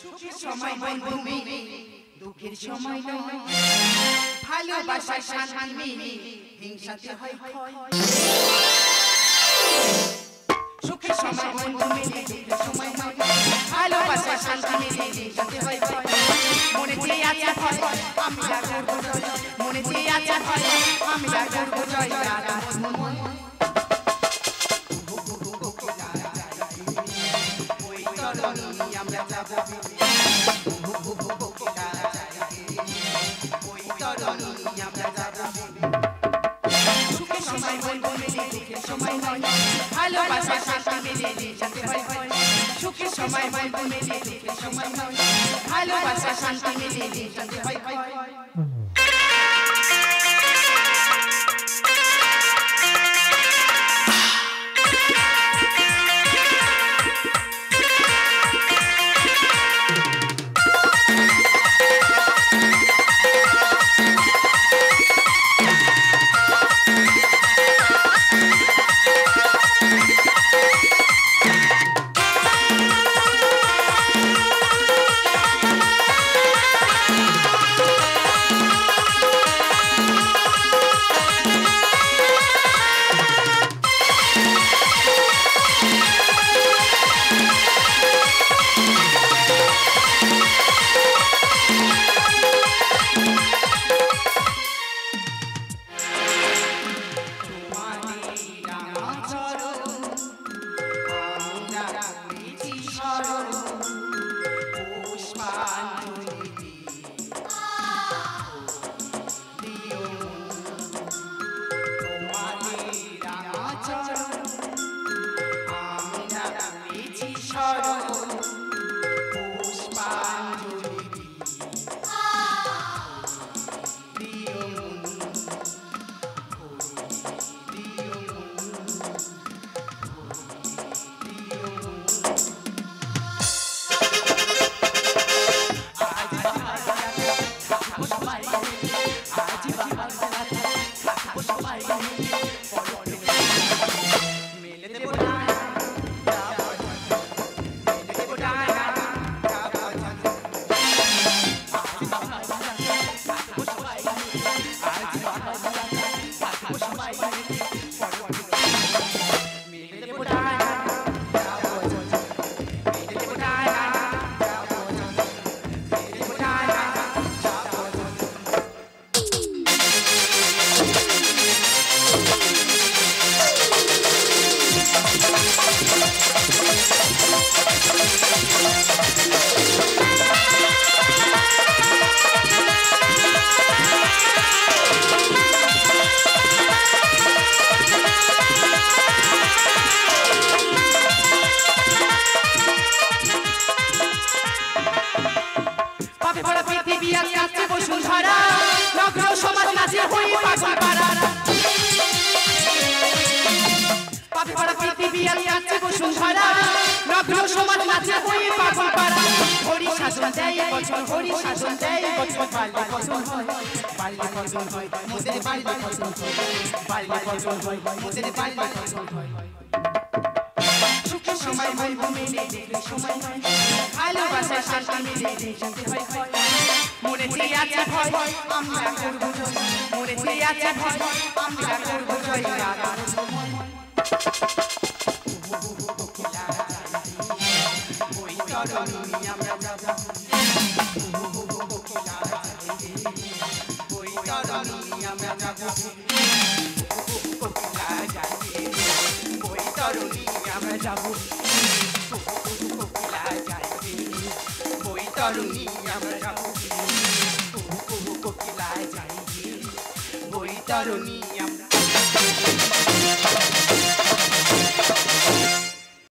সুখের সময় বন্ধু মেলে দুঃখের সময় নয় ভালোবাসায় শান্তি মেলে হিংসাতে হয় ক্ষয় সুখের সময় বন্ধু মেলে দুঃখের সময় নয় ভালোবাসায় শান্তি মেলে হিংসাতে হয় ক্ষয় মনে যে আছে ভয় আমি আর করব জয় মনে যে আছে ভয় আমি আর করব জয় রাধা মন ওই তরুণী আমরা যাব ওই তরুণী আমরা যাব সুখের সময় বন্ধু মেলে দুঃখের সময় নয় ভালোবাসায় শান্তি মেলে হিংসাতে হয় ক্ষয় সুখের সময় বন্ধু মেলে দুঃখের সময় নয় ভালোবাসা শান্তি মেলে হিংসাতে হয় ক্ষয় সুখের সময় বন্ধু মেলে দুঃখের সময় নয় ভালোবাসায় শান্তি মেলে হিংসাতে হয় ক্ষয় মনে যে আছে ভয় আমরা করব জয় মনে যে আছে ভয় আমরা করব জয় রাধা ওই তরুণী আমরা যাব ওই তরুণী আমরা যাব ওই তরুণী আমরা যাব ওই তরুণী আমরা যাব কোকিলা যাই ওই তরুণী আমরা